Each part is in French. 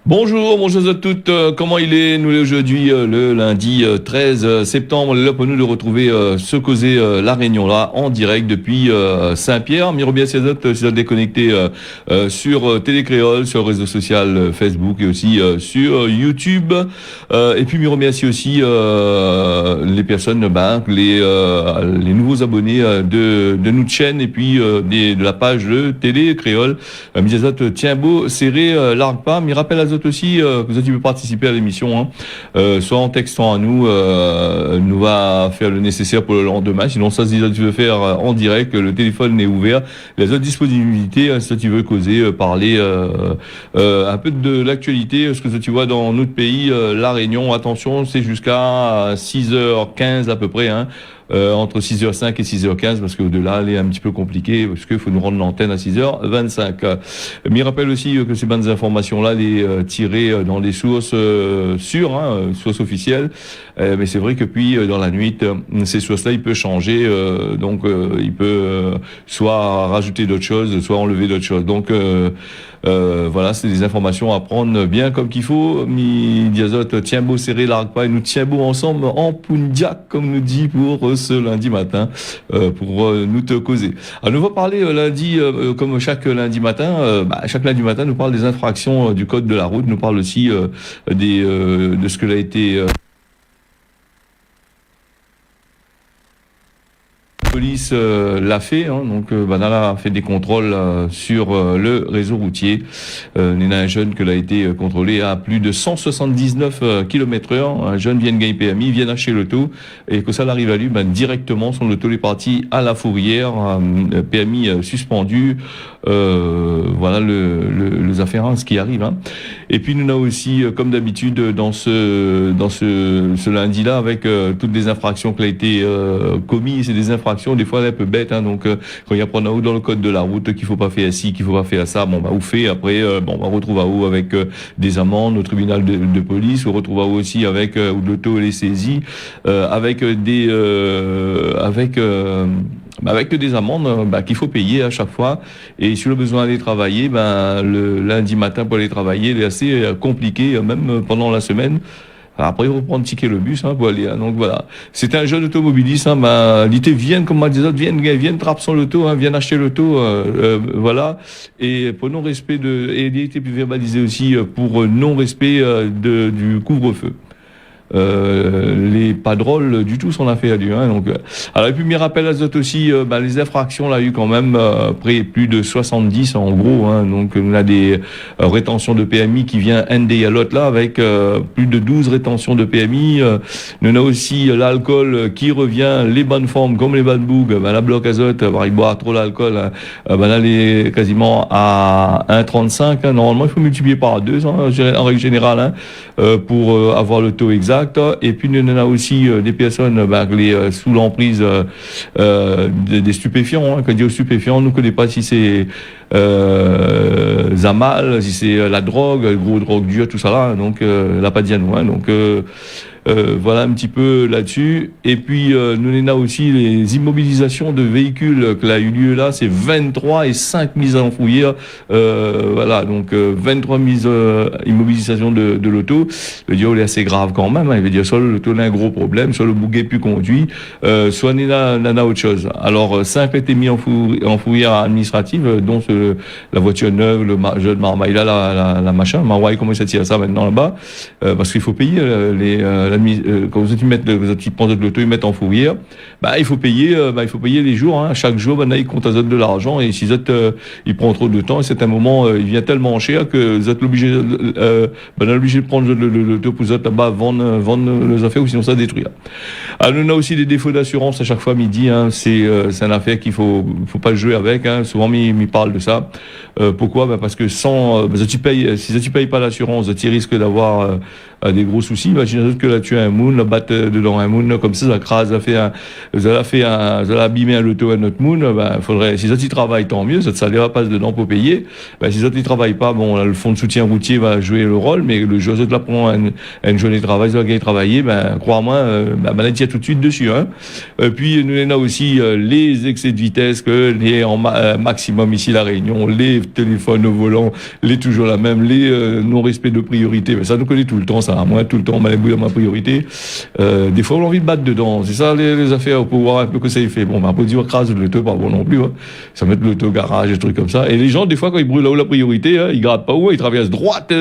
Bonjour à toutes. Comment il est? Nous est aujourd'hui le lundi 13 septembre. Là pour nous de retrouver ce causer la Réunion là en direct depuis Saint-Pierre. Miro bien ces autres déconnectés sur Télé Créole, sur le réseau social Facebook et aussi sur YouTube. Et puis Miro merci aussi les personnes les nouveaux abonnés de notre chaîne et puis de la page de Télé Créole. Misazot tiens beau serré largue pas. Me rappelle à aussi que vous pouvez participer à l'émission, soit en textant à nous, nous va faire le nécessaire pour le lendemain. Sinon, ça, si tu veux faire en direct, le téléphone est ouvert. Les autres disponibilités, si tu veux causer, parler un peu de l'actualité, ce que tu vois dans notre pays, la Réunion. Attention, c'est jusqu'à 6h15 à peu près. Entre 6h05 et 6h15 parce qu'au-delà, elle est un petit peu compliquée parce qu'il faut nous rendre l'antenne à 6h25. Mais je rappelle aussi que ces bonnes informations-là, les tirées dans des sources sûres, sources officielles. Mais c'est vrai que puis dans la nuit, ces sources-là, il peut changer. Donc, il peut soit rajouter d'autres choses, soit enlever d'autres choses. Donc, voilà, c'est des informations à prendre bien comme qu'il faut. Mi diazote, tiens beau serré, largue pas, et nous tient beau ensemble en Punjak, comme nous dit pour ce lundi matin, pour nous te causer. Alors, nous va parler lundi, comme chaque lundi matin, chaque lundi matin, nous parle des infractions du code de la route, nous parle aussi de ce que l'a été police l'a fait, donc Banala a fait des contrôles sur le réseau routier. Il y a un jeune qui a été contrôlé à plus de 179 km/h. Un jeune vient de gagner PMI, vient acheter l'auto et que ça l'arrive à lui, directement son auto est parti à la fourrière, PMI suspendu. Voilà les afférences qui arrivent. Et puis nous avons aussi, comme d'habitude, dans ce lundi-là, avec toutes les infractions qui ont été commises, c'est des infractions des fois un peu bêtes, donc quand il y a prendre dans le code de la route qu'il faut pas faire ci, qu'il faut pas faire ça, ou fait après, on retrouve à haut avec des amendes au tribunal de police, on retrouve à haut aussi avec où l'auto est saisie, avec des amendes qu'il faut payer à chaque fois. Et si le besoin d'aller travailler, le lundi matin pour aller travailler, il est assez compliqué, même pendant la semaine. Après, il reprend ticket le bus pour aller. Donc voilà, c'est un jeune automobiliste. L'idée vient, comme on disait, viennent trapper son auto, viennent acheter l'auto, voilà. Et pour non respect et il a été verbalisé aussi pour non respect du couvre-feu. Les pas drôles du tout son affaire du donc alors et puis me rappelle à autres aussi les infractions là eu quand même près plus de 70 en gros, donc on a des rétentions de PMI qui vient ND à l'autre là avec plus de 12 rétentions de PMI. On a aussi l'alcool qui revient, les bonnes formes comme les bad bougs, la bloc azote, il boit trop l'alcool, là elle est quasiment à 1,35, normalement il faut multiplier par 2 en règle générale pour avoir le taux exact. Et puis nous avons aussi des personnes sous l'emprise des stupéfiants. Quand on dit stupéfiants, on ne connaît pas si c'est Zamal, si c'est la drogue, gros drogue dure, tout ça là. Donc la pas dit à nous. Donc voilà un petit peu là-dessus. Et puis nous avons aussi les immobilisations de véhicules qui a eu lieu là, c'est 23 et 5 mises en fourrière. Voilà, donc 23 mises immobilisation de l'auto. Le diable est assez grave quand même. Il veut dire soit l'auto a un gros problème, soit le bouguet plus conduit, soit il y a autre chose. Alors 5 a été mis en fourrière administrative, dont la voiture neuve, le jeune Marmaïla, la machin. Marwaï comment ça tire ça maintenant là-bas, parce qu'il faut payer quand vous prennent de l'auto, ils mettent en fourrière, il faut payer les jours, chaque jour, ils comptent à de l'argent, et si il prend trop de temps, et c'est un moment, il vient tellement cher que vous êtes obligé de prendre l'auto pour vous là-bas, vendre les affaires, ou sinon ça détruit. Alors, on a aussi des défauts d'assurance à chaque fois midi, c'est une affaire qu'il faut pas jouer avec, souvent, il parle de ça. Pourquoi? Parce que si tu payes pas l'assurance, tu risques d'avoir des gros soucis. Imaginez que là, tu as un moon, là, battre dedans un moon, comme ça crase, ça l'a abîmé un loto à notre moon, faudrait, si ça t'y travaille, tant mieux, ça te salaire passe dedans pour payer. Si ça t'y travaille pas, bon, là, le fonds de soutien routier va jouer le rôle, mais le jour où ça te la prend une journée de travail, ça va gagner travailler, crois-moi, là, tu y as tout de suite dessus, hein. Puis, nous, on a aussi, les excès de vitesse, que les maximum ici, la Réunion, les téléphones au volant, les toujours la même, les non-respect de priorité, ça nous connaît tout le temps, ça, moi, tout le temps, ma priorité. Des fois, on a envie de battre dedans. C'est ça, les affaires, pour voir un peu que ça y fait. Bon, on peut dire, crase le l'auto, pas bon non plus, hein. Ça met l'auto garage, des trucs comme ça. Et les gens, des fois, quand ils brûlent là où la priorité, hein, ils grattent pas où, ils traversent droite,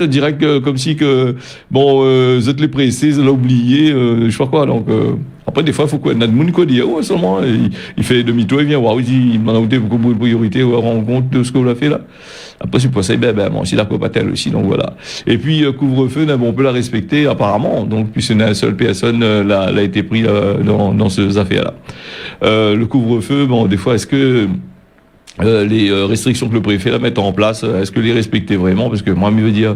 direct, comme si que, bon, vous êtes les pressés, vous l'avez oublié, je sais pas quoi, donc, après, des fois, il faut quoi, notre monde, dit, oh, seulement, il fait demi-tour, il vient voir, il m'en a outé beaucoup de priorité, on rend compte de ce que vous avez fait là. Après, c'est pour ça, bon, c'est la copatel aussi, donc voilà. Et puis, couvre-feu, on peut la respecter, apparemment. Donc, puisque une seule personne, l'a été pris, dans ces affaires-là. Le couvre-feu, bon, des fois, est-ce que, les restrictions que le préfet la met en place, est-ce que les respecter vraiment? Parce que moi, il veut dire,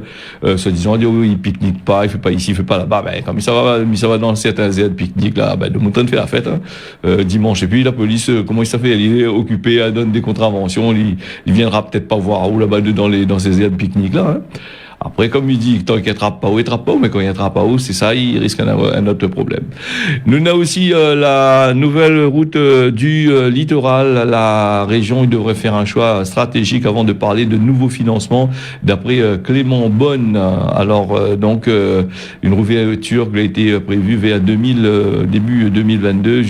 soi-disant, oui, il pique-nique pas, il fait pas ici, il fait pas là-bas. Comme ça va dans certains airs de pique-nique, là, de mon temps de faire la fête, hein, dimanche. Et puis, la police, comment il s'appelle? Il est occupé, elle donne des contraventions, il viendra peut-être pas voir où là-bas dans ces airs de pique-nique, là, hein. Après, comme il dit, tant qu'il attrape pas où, il attrape pas où, mais quand il attrape pas où, c'est ça, il risque un autre problème. Nous avons aussi la nouvelle route du littoral. La région, il devrait faire un choix stratégique avant de parler de nouveaux financements, d'après Clément Bonne. Alors, donc, une réouverture qui a été prévue vers début 2022.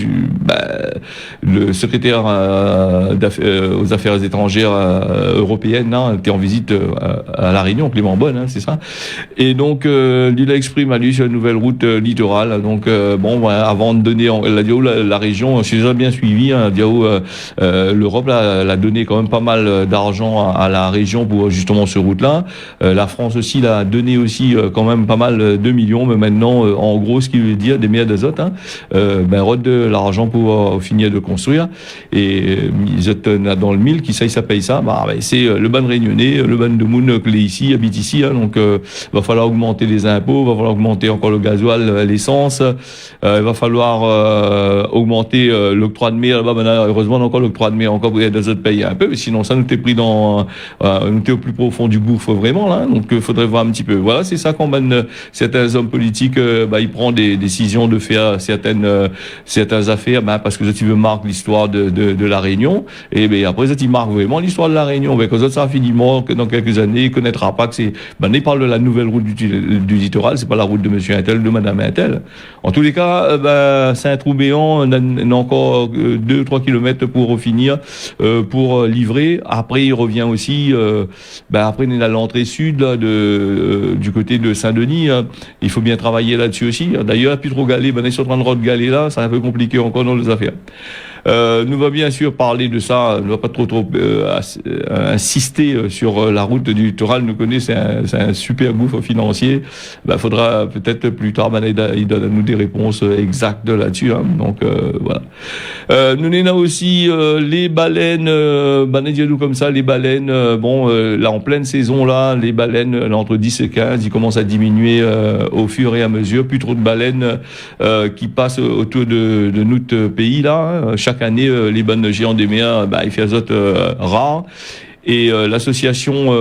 Le secrétaire aux affaires étrangères européennes était en visite à La Réunion, Clément Bonne, c'est ça. Et donc, il a exprimé à lui sur une nouvelle route littorale. Donc, avant de donner, la région, c'est déjà bien suivi. L'Europe l'a donné quand même pas mal d'argent à la région pour justement ce route-là. La France aussi l'a donné aussi quand même pas mal de millions, mais maintenant, en gros, ce qui veut dire des milliards d'azote, rod de l'argent pour finir de construire. Et ils étaient dans le mille, qui ça paye ça. C'est le ban réunionnais, le ban de Moun qui est ici, habite ici. Donc, va falloir augmenter les impôts, va falloir augmenter encore le gasoil, l'essence, va falloir augmenter l'octroi de mer. Heureusement, encore l'octroi de mer, encore pour les autres pays un peu, mais sinon ça nous t'est pris nous t'es au plus profond du gouffre vraiment là. Donc, faudrait voir un petit peu. Voilà, c'est ça qu'on banne certains hommes politiques. Ils prennent des décisions de faire certaines affaires, parce que tu veux marquer l'histoire de la Réunion. Et après, ça, ils marquent vraiment l'histoire de la Réunion. Mais quand ça finit mort, que dans quelques années, il connaîtra pas que c'est. Il parle de la nouvelle route du littoral, c'est pas la route de monsieur Intel, de madame Intel. En tous les cas, c'est un trou béant, on a encore 2-3 kilomètres pour finir, pour livrer. Après, il revient aussi, après, on est à l'entrée sud, là, du côté de Saint-Denis, hein. Il faut bien travailler là-dessus aussi. D'ailleurs, plus trop galer, on est sur train de galer là, c'est un peu compliqué encore dans les affaires. Nous va bien sûr parler de ça, ne va pas trop insister sur la route du littoral. Nous connaissons, c'est un super gouffre financier. Faudra peut-être plus tard, il donne à nous des réponses exactes là-dessus, hein. Donc voilà. Nous avons aussi les baleines, nous comme ça, les baleines. Là en pleine saison là, les baleines là, entre 10 et 15, ils commencent à diminuer au fur et à mesure. Plus trop de baleines qui passent autour de notre pays là, hein. Chaque année, les bandes géants des mers, ils font azote rare. Et l'association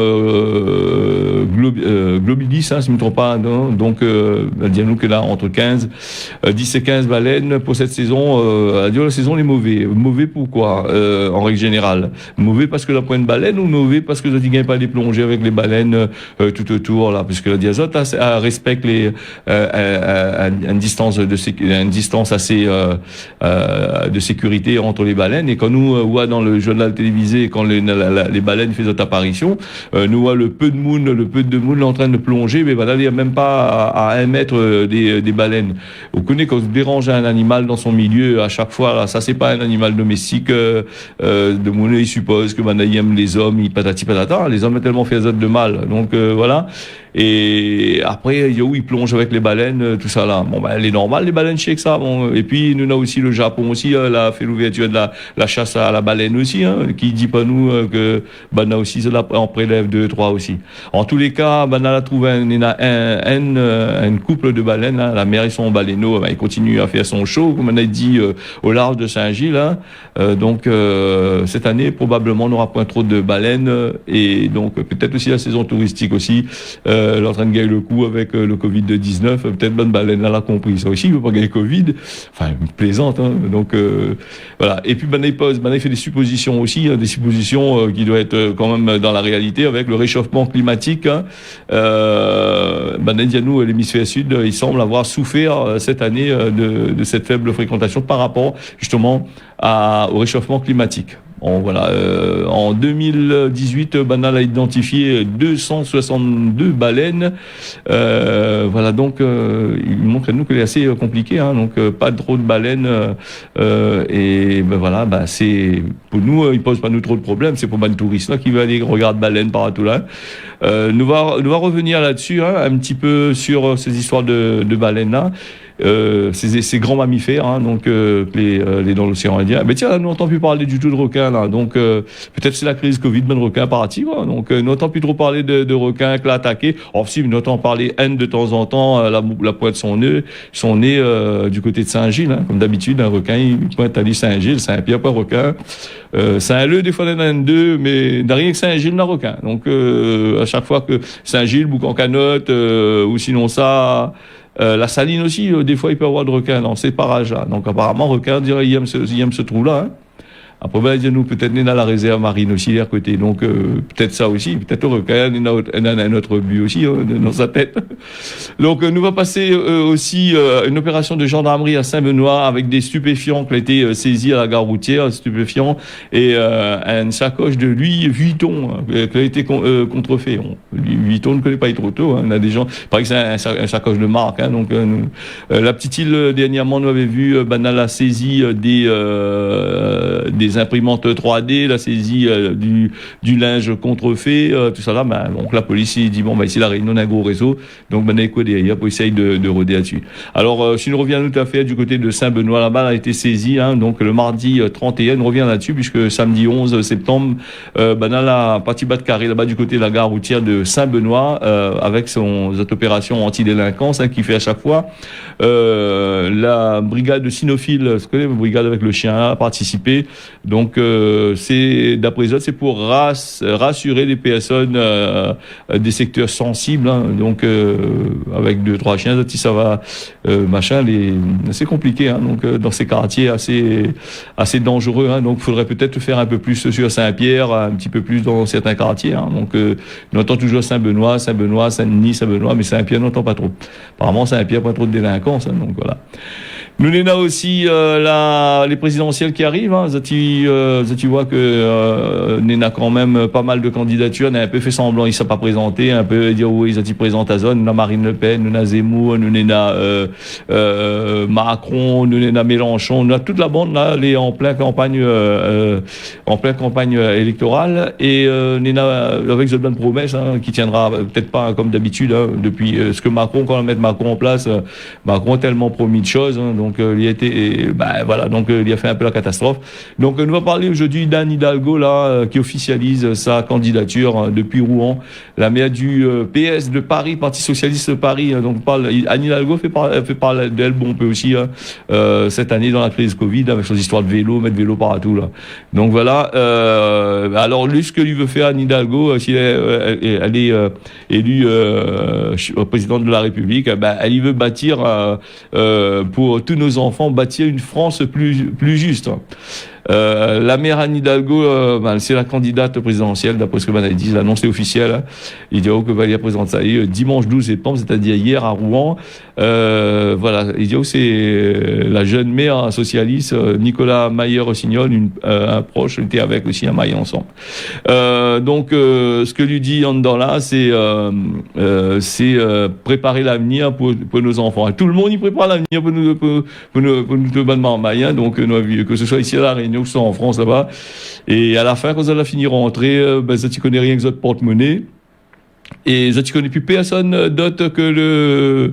Globilis, si je ne me trompe pas, non, donc dis-nous que là, entre 10 et 15 baleines pour cette saison, la saison est mauvais pourquoi, en règle générale? Mauvais parce que la pointe baleine, ou mauvais parce que tu ne gagnes pas des plongées avec les baleines tout autour, là, puisque la diazote respecte une distance assez de sécurité entre les baleines. Et quand nous voit dans le journal télévisé, quand les baleines fait cette apparition, nous voit le peu de moon en train de plonger, mais il n'y a même pas à 1 mètre des baleines. Vous connaissez, quand vous dérangez un animal dans son milieu, à chaque fois, là, ça c'est pas un animal domestique, de moon, il suppose que il aime les hommes, il patati patata, les hommes ont tellement fait de mal. Donc voilà. Et après, ils plongent avec les baleines, tout ça là. Bon, ben, elle est normale, les baleines chez ça. Bon. Et puis, nous, on a aussi le Japon aussi, là, a fait l'ouverture de la chasse à la baleine aussi, hein, qui dit pas nous que, ben, là aussi, cela en prélève 2, 3 aussi. En tous les cas, ben, là, a trouvé un couple de baleines, là. La mère et son baleineau, ben, il continue à faire son show, comme on a dit, au large de Saint-Gilles, hein. Donc, cette année, probablement, on n'aura pas trop de baleines, et donc, peut-être aussi la saison touristique aussi, en train de gagner le coup avec le Covid-19, peut-être bonne baleine là l'a compris ça aussi, il veut pas gagner Covid, enfin plaisante, hein. Donc voilà. Et puis il fait des suppositions aussi, hein, des suppositions qui doivent être quand même dans la réalité avec le réchauffement climatique, hein. Nous, l'hémisphère sud, il semble avoir souffert cette année de cette faible fréquentation par rapport justement au réchauffement climatique. En 2018, Banal a identifié 262 baleines. Donc il montre à nous que c'est assez compliqué, hein, donc pas trop de baleines. C'est pour nous, il pose pas nous trop de problèmes. C'est pour les touristes là qui veulent aller regarder baleines par tout là. Nous va revenir là-dessus, hein, un petit peu sur ces histoires de baleines là. Ces grands mammifères, hein, donc les dans l'océan Indien. Mais tiens, nous n'entend plus parler du tout de requins là. Donc peut-être c'est la crise Covid, mais de requins paratif. Donc nous n'entend plus trop parler de requins que l'attaquer. Or si, nous entend parler haine de temps en temps, la pointe son nez du côté de Saint-Gilles, hein, comme d'habitude un requin il pointe à l'île Saint-Gilles, Saint-Pierre pas requin. Saint-Leu des fois il y en a deux, mais derrière que Saint-Gilles n'a requin. Donc à chaque fois que Saint-Gilles, Boucan-Canotte ou sinon ça. La Saline aussi, des fois, il peut y avoir de requins dans ces parages-là. Donc, apparemment, requin, dirait, il aime ce trou-là, hein. Après, nous, peut-être, on est dans la réserve marine aussi, à côté. Donc, peut-être ça aussi. Peut-être le requin, il a un autre but aussi, hein, dans sa tête. Donc, nous va passer aussi une opération de gendarmerie à Saint-Benoît avec des stupéfiants qui ont été saisis à la gare routière, stupéfiants, et une sacoche de Louis Vuitton qui a été contrefait. Louis Vuitton, on ne connaît pas trop tôt. Hein. On a des gens, par exemple, c'est un sacoche de marque. Hein, donc, la petite île, dernièrement, nous avait vu Banal a saisi des imprimantes 3D, la saisie du linge contrefait, tout ça là. Donc la police il dit ici la Réunion a un gros réseau, donc derrière pour essayer de rôder là-dessus. Alors si nous revenons tout à fait du côté de Saint-Benoît, là-bas a été saisi, hein, donc le mardi 31, on revient là-dessus puisque samedi 11 septembre, Banal a parti battre carré là-bas du côté de la gare routière de Saint-Benoît avec cette opération anti-délinquance, hein, qui fait à chaque fois. La brigade de cynophiles, ce que la brigade avec le chien a participé. Donc c'est d'après eux, c'est pour rassurer les personnes des secteurs sensibles, hein, donc avec 2-3 chiens, si ça va c'est compliqué, hein, donc dans ces quartiers assez dangereux, hein, donc faudrait peut-être faire un peu plus sur Saint-Pierre, un petit peu plus dans certains quartiers, hein, donc on entend toujours Saint-Benoît, Saint-Denis, Saint-Benoît, mais Saint-Pierre n'entend pas trop. Apparemment Saint-Pierre pas trop de délinquance, hein, donc voilà. Nous avons aussi les présidentielles qui arrivent. Hein. Tu vois que nous avons quand même pas mal de candidatures. On a un peu fait semblant, ils ne sont pas présentés, un peu dire oui, ils ont présenté à zone. Nous avons Marine Le Pen, nous avons Zemmour, nous avons Macron, nous avons Mélenchon. Nous avons toute la bande là, elle est en pleine campagne électorale, et nous avons avec cette bonne promesse, hein, qui tiendra peut-être pas comme d'habitude, hein, depuis ce que Macron, quand on met Macron en place, Macron a tellement promis de choses. Hein, donc il a été, donc il a fait un peu la catastrophe. Donc nous va parler aujourd'hui d'Anne Hidalgo là, qui officialise sa candidature depuis Rouen, la maire du PS de Paris, Parti socialiste de Paris. Hein, donc Anne Hidalgo fait parler d'elle, on peut aussi cette année dans la crise Covid avec son histoire de vélo, mettre vélo partout là. Donc voilà. Alors lui, ce que lui veut faire Anne Hidalgo, si elle est élue présidente de la République, elle y veut bâtir pour tous nos enfants, bâtir une France plus juste. La maire Anne Hidalgo, c'est la candidate présidentielle, d'après ce que a dit, l'annonce est officielle. Hein. Il dit que Valérie présente ça dimanche 12 septembre, c'est-à-dire hier à Rouen. Il dit que c'est la jeune maire socialiste, Nicolas Maillé-Rossignol, un proche, était avec aussi à Maillé ensemble. Ce que lui dit en dedans là, c'est préparer l'avenir pour nos enfants. Tout le monde y prépare l'avenir pour nous bonnement Maillé, donc que ce soit ici à La Réunion, que ce soit en France là-bas. Et à la fin, quand elle a fini rentrer, ça tu connais rien que votre porte-monnaie. Et je ne connais plus personne d'autre que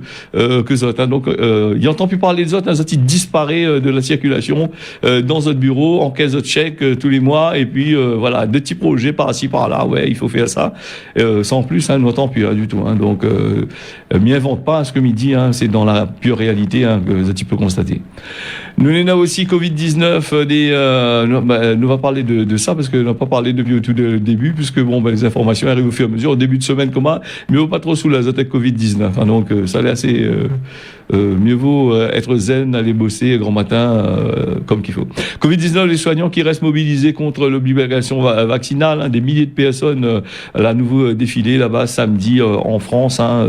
Zot. Hein. Donc, il n'entend plus parler de Zot. Hein. Zot, il disparaît de la circulation dans votre bureau, en caisse de chèque tous les mois. Et puis, voilà, de petits projets par-ci, par-là. Ouais, il faut faire ça. Sans plus, hein, n'entend plus du tout. Hein. Donc, m'y invente pas ce que m'y dit. Hein. C'est dans la pure réalité que Zot peut constater. Nous avons aussi Covid-19. Nous va parler de ça parce que nous n'avons pas parlé depuis au tout début, puisque les informations arrivent au fur et à mesure. Au début de semaine, mais pas trop sous la avec Covid-19. Hein, donc, ça allait assez. Mieux vaut être zen, aller bosser grand matin comme qu'il faut. Covid-19, les soignants qui restent mobilisés contre l'obligation vaccinale. Hein, des milliers de personnes à nouveau défilé là-bas samedi en France, hein,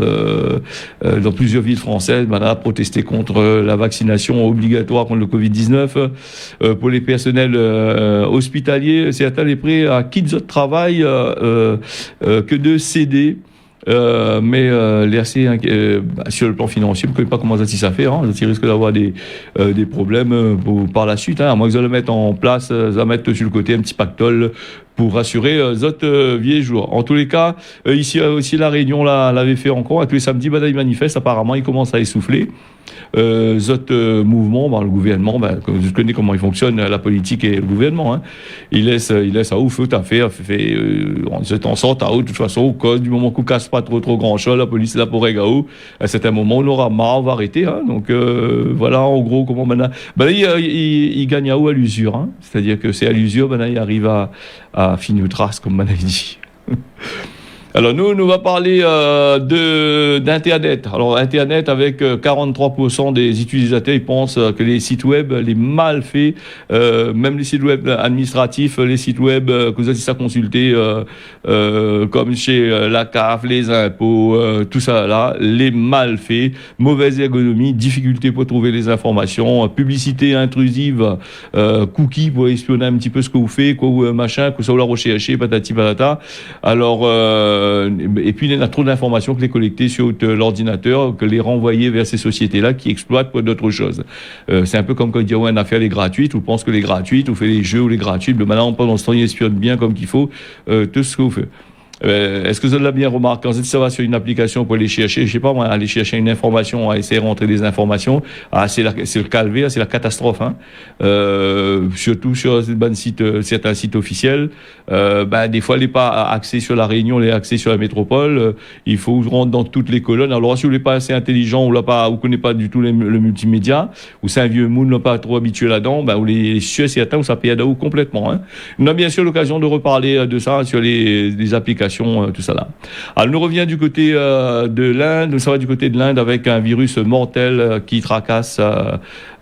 dans plusieurs villes françaises, a protesté contre la vaccination obligatoire contre le Covid-19. Pour les personnels hospitaliers, certains les prêts à quitter de travail que de céder. Mais l'RC sur le plan financier, vous ne savez pas comment ça fait. Hein, ça risque d'avoir des problèmes par la suite. Hein, à moins que ça le mette en place, ça mettre sur le côté un petit pactole pour rassurer autres vieux jours. En tous les cas, ici aussi la Réunion l'avait fait encore. Et tous les samedis, il manifeste. Apparemment, il commence à essouffler. Mouvement, le gouvernement, comme je connais comment il fonctionne, la politique et le gouvernement, hein, il laisse à ouf tout à fait, c'est en sorte à haut, de toute façon, au cause du moment qu'on casse pas trop grand chose, la police est là pour régaler, à certain moment, on aura marre, on va arrêter, hein, donc, voilà, en gros, comment maintenant, il gagne à haut à l'usure, hein, c'est-à-dire que c'est à l'usure, il arrive à finir trace, comme on a dit. Alors nous va parler d'Internet. Alors Internet, avec 43% des utilisateurs, ils pensent que les sites web, les mal faits, même les sites web administratifs, les sites web que vous avez à consulter, comme chez la CAF, les impôts, tout ça là, les mal faits, mauvaise ergonomie, difficulté pour trouver les informations, publicité intrusive, cookies pour espionner un petit peu ce que vous faites, machin, que ça vous la rechercher, patati patata. Alors et puis il y a trop d'informations que les collecter sur l'ordinateur, que les renvoyer vers ces sociétés-là qui exploitent pour d'autres choses. C'est un peu comme quand on dit une affaire est gratuite, ou pense que les gratuites, ou fait les jeux ou les gratuites, mais maintenant pendant ce temps il espionne bien comme qu'il faut tout ce que vous faites. Est-ce que vous l'avez bien remarqué, quand ça va sur une application pour aller chercher, je sais pas moi, aller chercher une information, à essayer de rentrer des informations, c'est le calvaire, c'est la catastrophe, hein. Surtout sur certains sites officiels, des fois, les pas axés sur la Réunion, les axés sur la métropole, il faut rentrer dans toutes les colonnes. Alors, si vous n'êtes pas assez intelligent, ou connaissez pas du tout le multimédia, ou c'est un vieux monde, n'est pas trop habitué là-dedans, ou les cieux, certains, ou ça paye à d'eau complètement, hein. On a bien sûr l'occasion de reparler de ça sur les applications, tout ça là. Alors, nous revient du côté de l'Inde, ça va du côté de l'Inde avec un virus mortel qui tracasse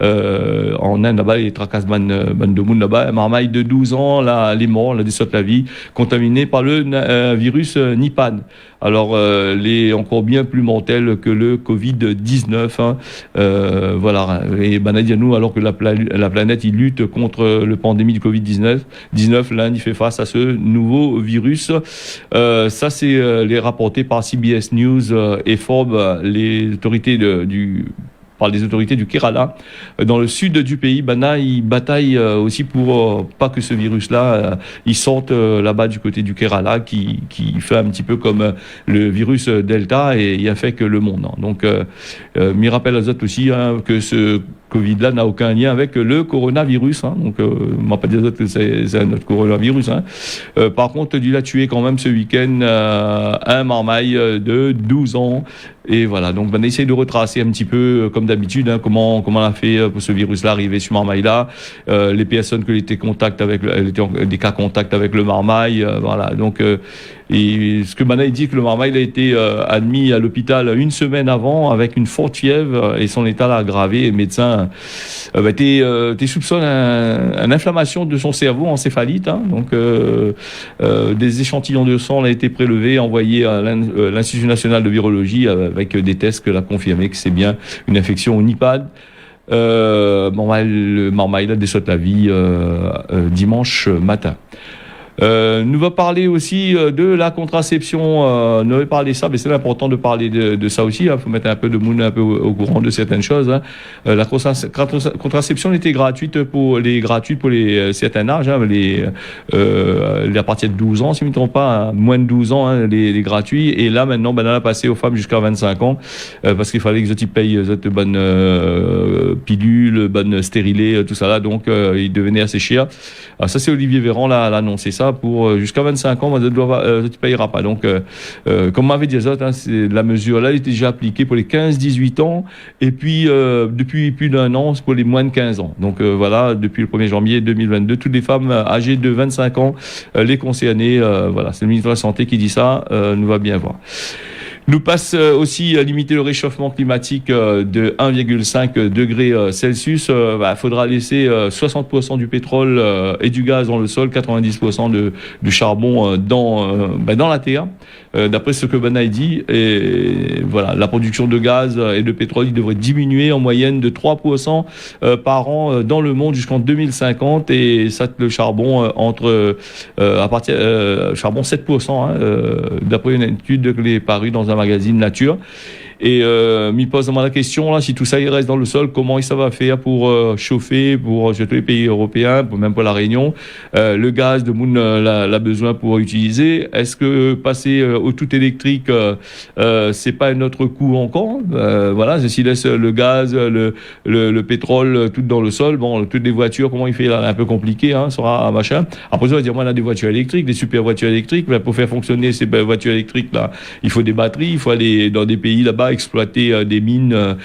en Inde là-bas, il tracasse Bandomoun là-bas, un marmaille de 12 ans, là, les morts, là, des sautes la vie, contaminé par le virus Nipah. Alors, les encore bien plus mortel que le Covid-19, hein. Voilà. Et nous, alors que la planète, il lutte contre le pandémie du Covid-19, l'Inde, il fait face à ce nouveau virus. Ça, c'est les rapportés par CBS News et Forbes, les autorités par les autorités du Kerala. Dans le sud du pays, ils bataillent aussi pour pas que ce virus-là, il sorte là-bas du côté du Kerala, qui fait un petit peu comme le virus Delta et il a fait que le monde. Hein. Donc, m'y rappelle à autres aussi, hein, que ce Covid-là n'a aucun lien avec le coronavirus. Hein. Donc, je m'appelle des autres que c'est un autre coronavirus. Hein. Par contre, il a tué quand même ce week-end un marmaille de 12 ans. Et voilà, donc on essaie de retracer un petit peu, comme d'habitude, hein, comment on a fait pour ce virus-là arriver sur marmaille-là, les personnes qui étaient des cas contacts avec le marmaille, voilà. Donc, et ce que Manaï dit, que le marmaille a été admis à l'hôpital une semaine avant avec une forte fièvre et son état l'a aggravé. Et le médecin soupçonne une inflammation de son cerveau, encéphalite. Hein, donc, des échantillons de sang ont été prélevés, envoyés à l'Institut national de virologie avec des tests que l'a confirmé que c'est bien une infection au Nipah. Le marmaille a déçoit la vie dimanche matin. Nous va parler aussi de la contraception. Nous va parler ça, mais c'est important de parler de ça aussi. Il faut mettre un peu de monde un peu au courant de certaines choses. Hein. La contraception était gratuite pour les certains âges, hein, à partir de 12 ans, si je ne me trompe pas, hein, moins de 12 ans, hein, les gratuits. Et là, maintenant, elle a passé aux femmes jusqu'à 25 ans, parce qu'il fallait que ils payent de bonnes pilules, bonnes stérilées, tout ça là. Donc, il devenait assez cher. Alors, ça, c'est Olivier Véran l'a annoncé ça pour jusqu'à 25 ans, tu ne payeras pas. Donc, comme m'avait dit Azot, hein, la mesure là, elle était déjà appliquée pour les 15-18 ans, et puis depuis plus d'un an, c'est pour les moins de 15 ans. Donc voilà, depuis le 1er janvier 2022, toutes les femmes âgées de 25 ans, les concernées, voilà, c'est le ministre de la Santé qui dit ça, nous va bien voir. Nous passe aussi à limiter le réchauffement climatique de 1,5 degré Celsius. Faudra laisser 60% du pétrole et du gaz dans le sol, 90% de charbon dans la terre. D'après ce que Banaï dit, et voilà, la production de gaz et de pétrole il devrait diminuer en moyenne de 3% par an dans le monde jusqu'en 2050, et ça, le charbon charbon 7%, hein, d'après une étude qui est parue dans un magazine Nature. Et m'y pose la question là, si tout ça il reste dans le sol, comment ça va faire pour chauffer pour tous les pays européens, même pour la Réunion, le gaz de Moon l'a besoin pour utiliser. Est-ce que passer au tout électrique, c'est pas un autre coût encore? Voilà, s'il laisse le gaz, le pétrole tout dans le sol, bon, toutes les voitures, comment il fait là, un peu compliqué, hein, sera un machin. Après ça, on va dire, moi, on a des voitures électriques, des super voitures électriques, mais pour faire fonctionner ces voitures électriques là, il faut des batteries, il faut aller dans des pays là-bas exploiter des mines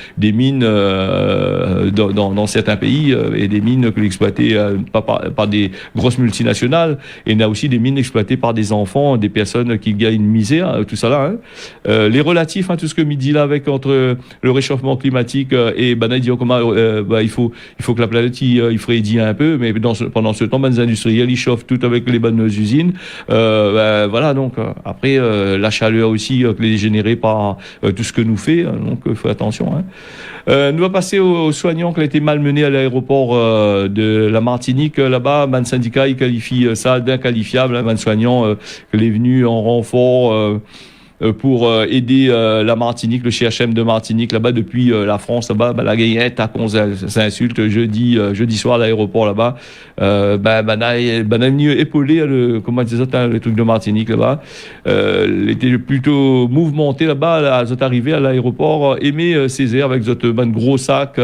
dans certains pays, et des mines que exploitées par des grosses multinationales, et il y a aussi des mines exploitées par des enfants, des personnes qui gagnent une misère, tout ça là, hein. Les relatifs, hein, tout ce que midi là avec entre le réchauffement climatique et il faut que la planète il frédit un peu, mais pendant ce temps, les industriels ils chauffent tout avec les bonnes usines, voilà. Donc après la chaleur aussi qui est générée par tout ce que nous fait, donc il faut attention, hein. Nous va passer aux soignants qui ont été malmenés à l'aéroport de la Martinique. Là-bas, le syndicat il qualifie ça d'inqualifiable, un soignant qui est venu en renfort pour aider la Martinique, le CHM de Martinique là-bas depuis la France là-bas, la gaillette à s'insulte jeudi soir à l'aéroport là-bas. Venu épauler le truc de Martinique là-bas. Il était plutôt mouvementé là-bas, arrivé à l'aéroport, Aimé Césaire avec un gros sac.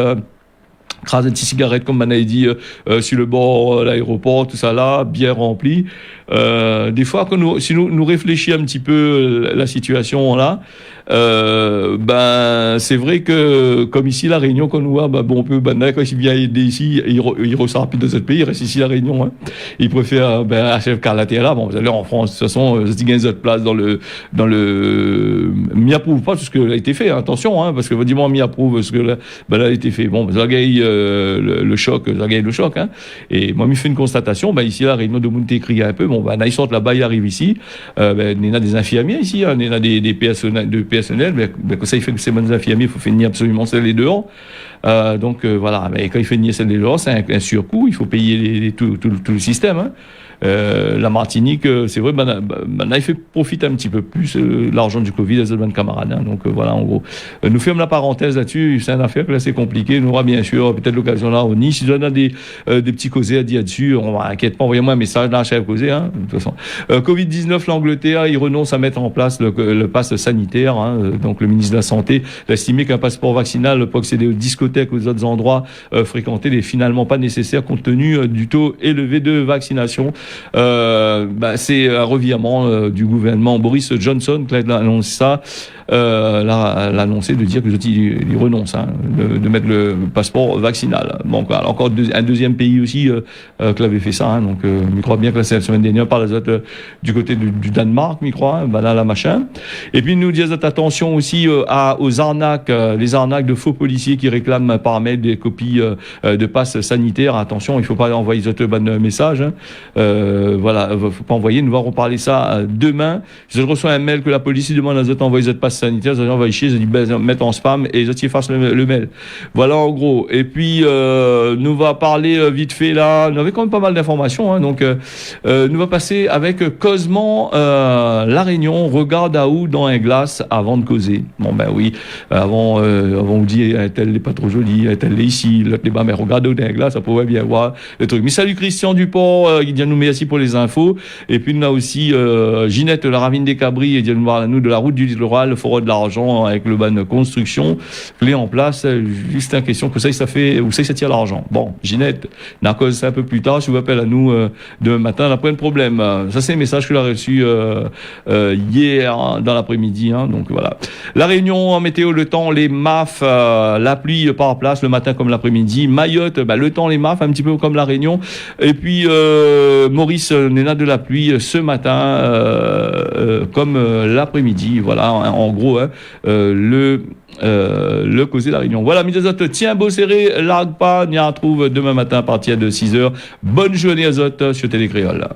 Crase une petite cigarette, comme on a dit, sur le bord de l'aéroport, tout ça là, bien rempli. Des fois, si nous réfléchissons un petit peu la situation là, c'est vrai que, comme ici, la Réunion, quand nous voit, on peut, quand il vient aider ici, il ressort plus de ce pays, il reste ici, la Réunion, hein. Il préfère, HF Carlatera, vous allez en France, de toute façon, il y a une place dans le, m'y approuve pas tout ce qui a été fait, hein, attention, hein, parce que, dis-moi, m'y approuve ce que là, a été fait. Bon, ça gagne, le choc, hein. Et moi, m'y fait une constatation, ici, la Réunion de Montécri un peu, ils sortent là-bas, ils arrivent ici, il y a des infirmiers ici, hein, il y a des personnels, mais ça, il fait que ces bonnes infirmiers, il faut finir absolument celles les dehors. Donc voilà, mais quand il fait nier celle des dehors, c'est un surcoût, il faut payer tout le système, hein. La Martinique, c'est vrai, il profite un petit peu plus l'argent du Covid à bonnes camarades, hein. Donc voilà, en gros, nous fermons la parenthèse là-dessus. C'est une affaire que là c'est compliqué. Nous aura bien sûr peut-être l'occasion là au Nice. Si on a des petits causés à dire dessus, on va inquiète pas, envoyez-moi un message là, chef causé, hein. De toute façon, Covid-19, l'Angleterre, il renonce à mettre en place le pass sanitaire, hein. Donc le ministre de la Santé a estimé qu'un passeport vaccinal pour accéder aux discothèques, aux autres endroits fréquentés n'est finalement pas nécessaire compte tenu du taux élevé de vaccination. C'est un revirement du gouvernement Boris Johnson qui a annoncé ça, l'a annoncé de dire que il renonce, hein, de mettre le passeport vaccinal. Bon, encore un deuxième pays aussi qui avait fait ça, hein, donc je crois bien que la semaine dernière par les autres du côté du Danemark, je crois, hein, là machin. Et puis nous disons attention aussi aux arnaques, les arnaques de faux policiers qui réclament spam par mail des copies de passe sanitaire. Attention, il faut pas envoyer ce bon message. Hein. Voilà, faut pas envoyer. Nous allons reparler ça demain. Je reçois un mail que la police demande à autres envoyer ce passe sanitaire. Je envoie chier. Je dis mettre en spam et je efface le mail. Voilà en gros. Et puis nous va parler vite fait là. Nous avons quand même pas mal d'informations. Hein, donc nous va passer avec Cosman La Réunion. Regarde à où dans un glace avant de causer. Bon ben oui. Avant on dit elle n'est pas trop jolie. Elle est ici. L'autre débat mais regarde où dans un glace. Ça pourrait bien voir le truc. Mais salut Christian Dupont. Il dit nous merci pour les infos. Et puis nous a aussi Ginette la Ravine des Cabris. Il dit nous de la route du littoral, le forêt de l'argent avec le ban de construction. Clé en place. Juste une question que ça fait où ça tire l'argent. Bon, Ginette, n'a cause ça un peu plus tard. Je vous appelle à nous demain matin. On n'a pas de problème. Ça c'est un message que j'ai reçu hier dans l'après-midi. Hein, donc voilà. La Réunion en météo, le temps, les MAF, la pluie par place le matin comme l'après-midi. Mayotte, le temps, les MAF, un petit peu comme la Réunion. Et puis Maurice, Néna de la pluie ce matin comme l'après-midi. Voilà, en gros, hein, le causé de la Réunion. Voilà, mes autres, tiens, beau serré, largue pas, on y retrouve demain matin à partir de 6h. Bonne journée à autres sur Télé Créole.